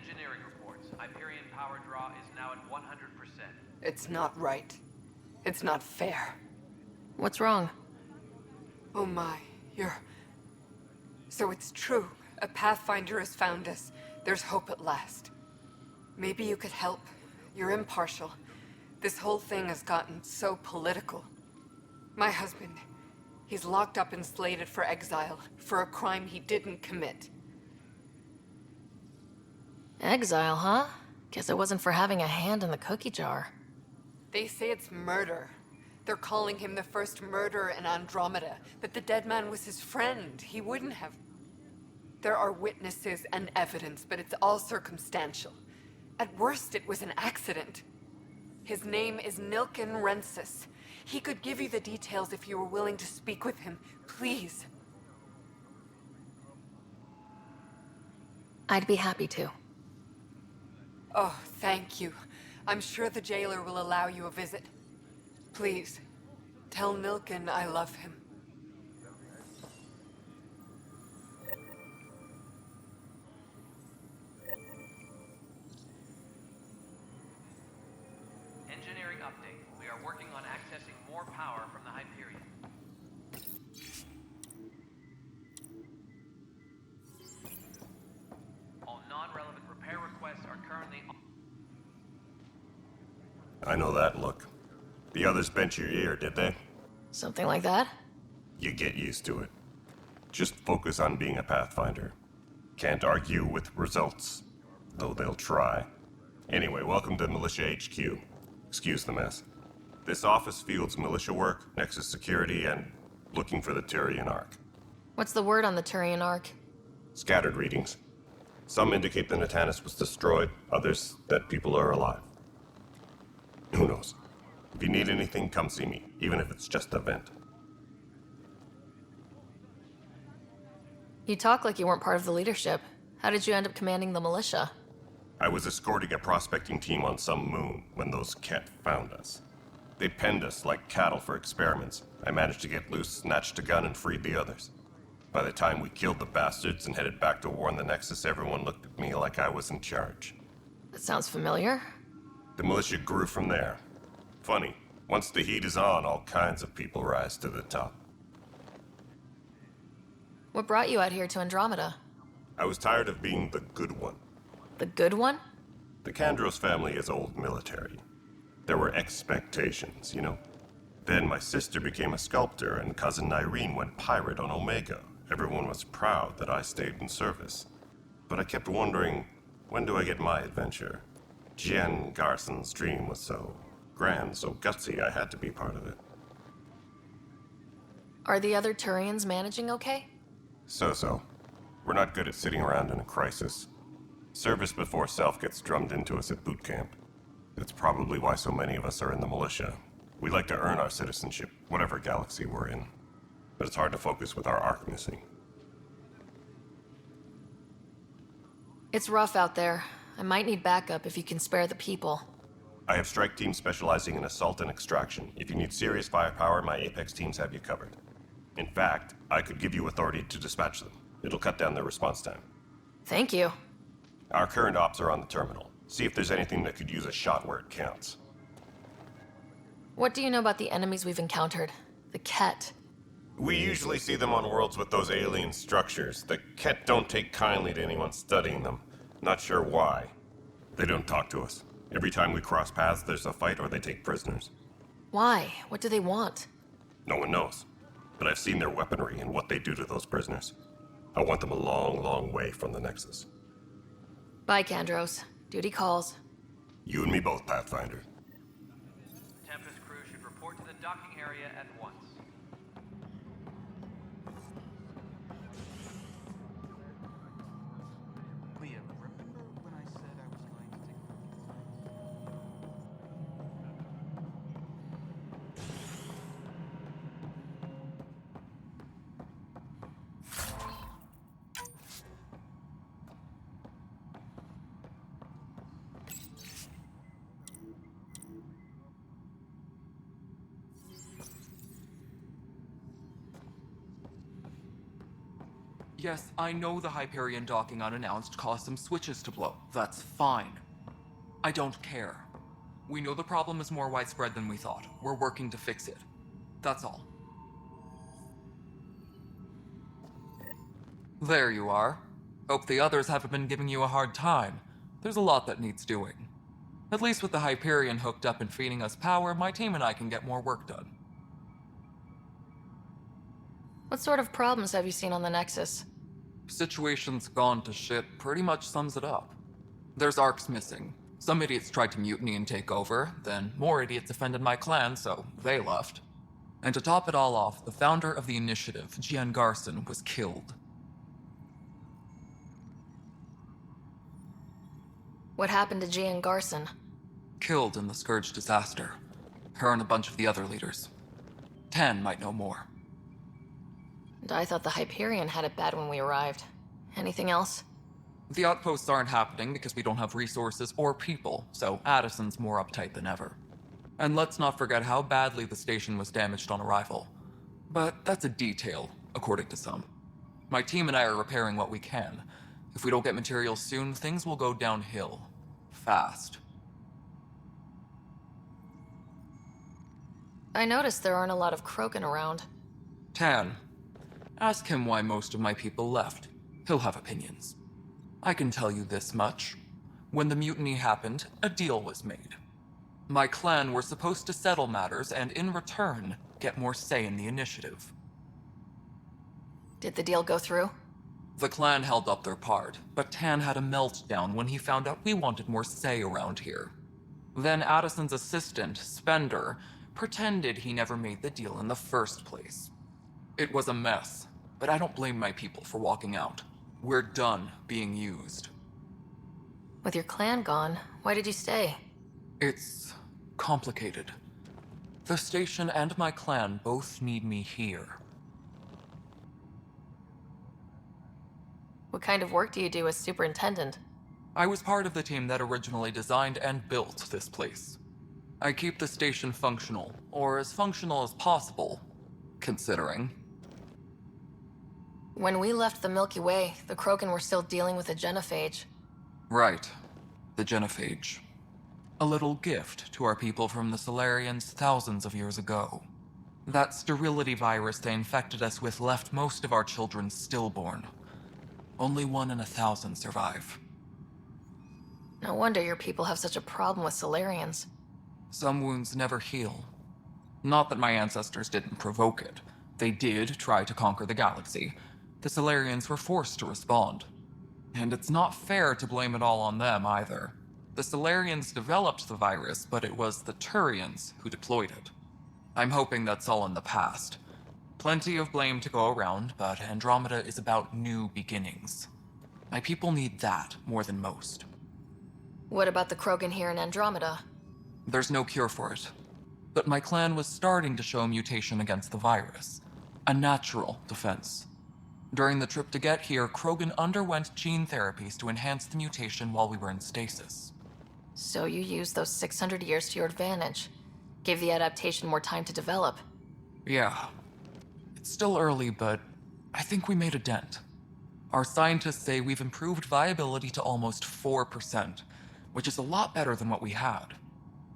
Engineering reports. Hyperion power draw is now at 100%. It's not right. It's not fair. What's wrong? Oh my, So it's true. A Pathfinder has found us. There's hope at last. Maybe you could help. You're impartial. This whole thing has gotten so political. My husband, he's locked up and slated for exile for a crime he didn't commit. Exile, huh? Guess it wasn't for having a hand in the cookie jar. They say it's murder. They're calling him the first murderer in Andromeda, but the dead man was his friend. He wouldn't have. There are witnesses and evidence, but it's all circumstantial. At worst, it was an accident. His name is Nilken Rensis. He could give you the details if you were willing to speak with him. Please. I'd be happy to. Oh, thank you. I'm sure the jailer will allow you a visit. Please, tell Nilken I love him. Engineering update. We are working on accessing more power from the Hyperion. All non-relevant repair requests are currently on. I know that look. The others bent your ear, did they? Something like that? You get used to it. Just focus on being a Pathfinder. Can't argue with results, though they'll try. Anyway, welcome to Militia HQ. Excuse the mess. This office fields militia work, Nexus security, and looking for the Turian Ark. What's the word on the Turian Ark? Scattered readings. Some indicate the Natanus was destroyed, others that people are alive. Who knows? If you need anything, come see me, even if it's just a vent. You talk like you weren't part of the leadership. How did you end up commanding the militia? I was escorting a prospecting team on some moon when those Ket found us. They penned us like cattle for experiments. I managed to get loose, snatched a gun, and freed the others. By the time we killed the bastards and headed back to war on the Nexus, everyone looked at me like I was in charge. That sounds familiar. The militia grew from there. Funny, once the heat is on, all kinds of people rise to the top. What brought you out here to Andromeda? I was tired of being the good one. The good one? The Kandros family is old military. There were expectations, you know? Then my sister became a sculptor and cousin Irene went pirate on Omega. Everyone was proud that I stayed in service. But I kept wondering, when do I get my adventure? Jen Garson's dream was so grand, so gutsy, I had to be part of it. Are the other Turians managing okay? So. We're not good at sitting around in a crisis. Service before self gets drummed into us at boot camp. It's probably why so many of us are in the militia. We like to earn our citizenship, whatever galaxy we're in. But it's hard to focus with our arc missing. It's rough out there. I might need backup if you can spare the people. I have strike teams specializing in assault and extraction. If you need serious firepower, my Apex teams have you covered. In fact, I could give you authority to dispatch them. It'll cut down their response time. Thank you. Our current ops are on the terminal. See if there's anything that could use a shot where it counts. What do you know about the enemies we've encountered? The Ket. We usually see them on worlds with those alien structures. The Ket don't take kindly to anyone studying them. Not sure why. They don't talk to us. Every time we cross paths, there's a fight or they take prisoners. Why? What do they want? No one knows. But I've seen their weaponry and what they do to those prisoners. I want them a long, long way from the Nexus. Bye, Kandros. Duty calls. You and me both, Pathfinder. Tempest crew should report to the docking area at once. Leah, remember when I said I was going to take a look Yes, I know the Hyperion docking unannounced caused some switches to blow. That's fine. I don't care. We know the problem is more widespread than we thought. We're working to fix it. That's all. There you are. Hope the others haven't been giving you a hard time. There's a lot that needs doing. At least with the Hyperion hooked up and feeding us power, my team and I can get more work done. What sort of problems have you seen on the Nexus? Situation's gone to shit pretty much sums it up. There's arcs missing. Some idiots tried to mutiny and take over, then more idiots offended my clan, so they left. And to top it all off, the founder of the initiative, Gian Garson, was killed. What happened to Gian Garson? Killed in the Scourge disaster. Her and a bunch of the other leaders. Tan might know more. And I thought the Hyperion had it bad when we arrived. Anything else? The outposts aren't happening because we don't have resources or people, so Addison's more uptight than ever. And let's not forget how badly the station was damaged on arrival. But that's a detail, according to some. My team and I are repairing what we can. If we don't get materials soon, things will go downhill. Fast. I noticed there aren't a lot of Krogan around. Tan. Ask him why most of my people left. He'll have opinions. I can tell you this much. When the mutiny happened, a deal was made. My clan were supposed to settle matters and, in return, get more say in the initiative. Did the deal go through? The clan held up their part, but Tan had a meltdown when he found out we wanted more say around here. Then Addison's assistant, Spender, pretended he never made the deal in the first place. It was a mess, but I don't blame my people for walking out. We're done being used. With your clan gone, why did you stay? It's complicated. The station and my clan both need me here. What kind of work do you do as superintendent? I was part of the team that originally designed and built this place. I keep the station functional, or as functional as possible, considering. When we left the Milky Way, the Krogan were still dealing with the genophage. Right. The genophage. A little gift to our people from the Solarians thousands of years ago. That sterility virus they infected us with left most of our children stillborn. Only 1 in 1,000 survive. No wonder your people have such a problem with Solarians. Some wounds never heal. Not that my ancestors didn't provoke it. They did try to conquer the galaxy. The Solarians were forced to respond. And it's not fair to blame it all on them either. The Solarians developed the virus, but it was the Turians who deployed it. I'm hoping that's all in the past. Plenty of blame to go around, but Andromeda is about new beginnings. My people need that more than most. What about the Krogan here in Andromeda? There's no cure for it. But my clan was starting to show mutation against the virus. A natural defense. During the trip to get here, Krogan underwent gene therapies to enhance the mutation while we were in stasis. So you used those 600 years to your advantage. Gave the adaptation more time to develop. Yeah. It's still early, but I think we made a dent. Our scientists say we've improved viability to almost 4%, which is a lot better than what we had.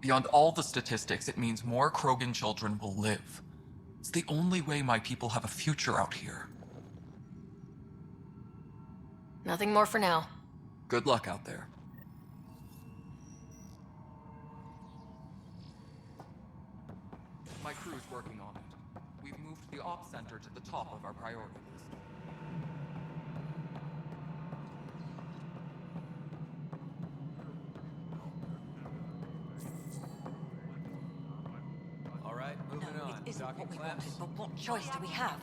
Beyond all the statistics, it means more Krogan children will live. It's the only way my people have a future out here. Nothing more for now. Good luck out there. My crew's working on it. We've moved the ops center to the top of our priority list. All right, moving on. It isn't Docking what we clamps. wanted, but what choice do we have?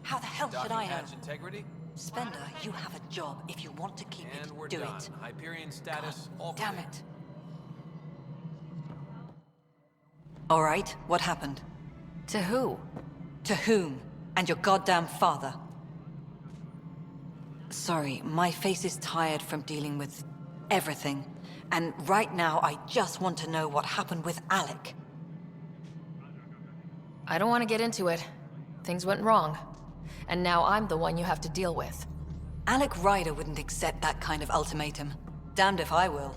How the hell should Docking I know? hatch integrity. Spender, you have a job. If you want to keep And it, we're do done. it. Hyperion status. All Damn clear. it. All right, what happened? To who? To whom? And your goddamn father. Sorry, my face is tired from dealing with everything. And right now, I just want to know what happened with Alec. I don't want to get into it. Things went wrong. and now I'm the one you have to deal with. Alec Ryder wouldn't accept that kind of ultimatum. Damned if I will.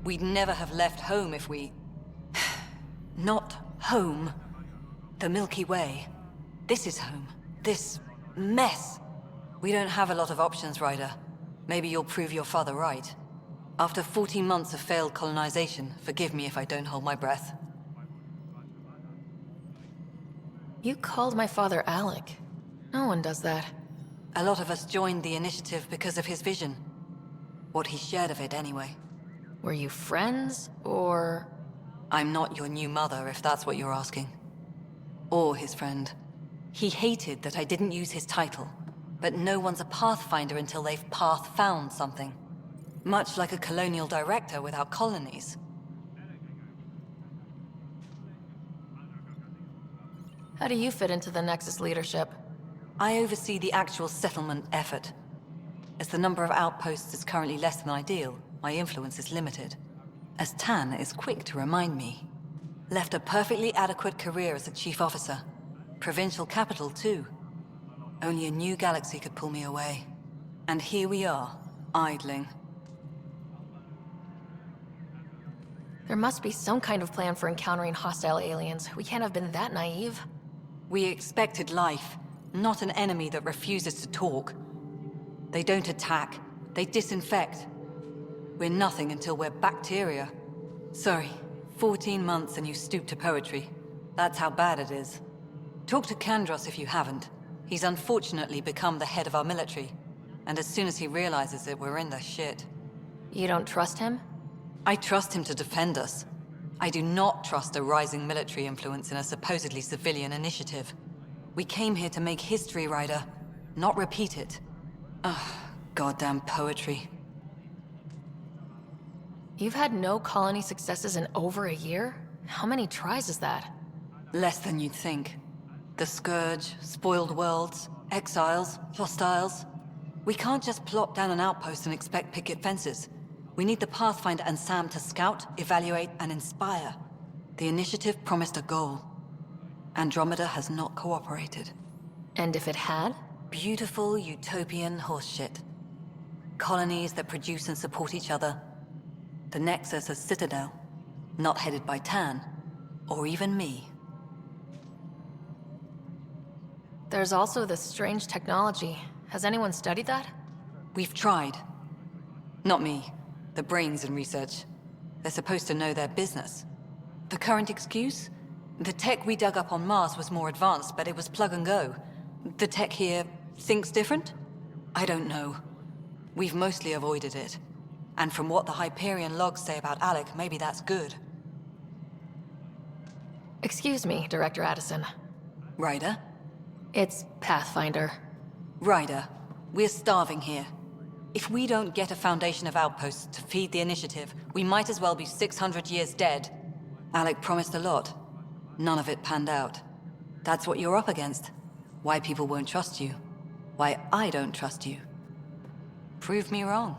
We'd never have left home if we... Not home. The Milky Way. This is home. This mess. We don't have a lot of options, Ryder. Maybe you'll prove your father right. After 14 months of failed colonization, forgive me if I don't hold my breath. You called my father Alec. No one does that. A lot of us joined the initiative because of his vision. What he shared of it, anyway. Were you friends, or...? I'm not your new mother, if that's what you're asking. Or his friend. He hated that I didn't use his title. But no one's a pathfinder until they've path-found something. Much like a colonial director without colonies. How do you fit into the Nexus leadership? I oversee the actual settlement effort. As the number of outposts is currently less than ideal, my influence is limited. As Tan is quick to remind me. Left a perfectly adequate career as a chief officer. Provincial capital, too. Only a new galaxy could pull me away. And here we are, idling. There must be some kind of plan for encountering hostile aliens. We can't have been that naive. We expected life, not an enemy that refuses to talk. They don't attack, they disinfect. We're nothing until we're bacteria. Sorry, 14 months and you stoop to poetry. That's how bad it is. Talk to Kandros if you haven't. He's unfortunately become the head of our military. And as soon as he realizes it, we're in the shit. You don't trust him? I trust him to defend us. I do not trust a rising military influence in a supposedly civilian initiative. We came here to make history, Ryder, not repeat it. Ugh, goddamn poetry. You've had no colony successes in over a year? How many tries is that? Less than you'd think. The Scourge, spoiled worlds, exiles, hostiles. We can't just plop down an outpost and expect picket fences. We need the Pathfinder and Sam to scout, evaluate, and inspire. The initiative promised a goal. Andromeda has not cooperated. And if it had? Beautiful utopian horseshit. Colonies that produce and support each other. The Nexus a citadel, not headed by Tan, or even me. There's also this strange technology. Has anyone studied that? We've tried. Not me. The brains in research. They're supposed to know their business. The current excuse? The tech we dug up on Mars was more advanced, but it was plug and go. The tech here thinks different? I don't know. We've mostly avoided it. And from what the Hyperion logs say about Alec, maybe that's good. Excuse me, Director Addison. Ryder? It's Pathfinder. Ryder, we're starving here. If we don't get a foundation of outposts to feed the initiative, we might as well be 600 years dead. Alec promised a lot. None of it panned out. That's what you're up against. Why people won't trust you. Why I don't trust you. Prove me wrong.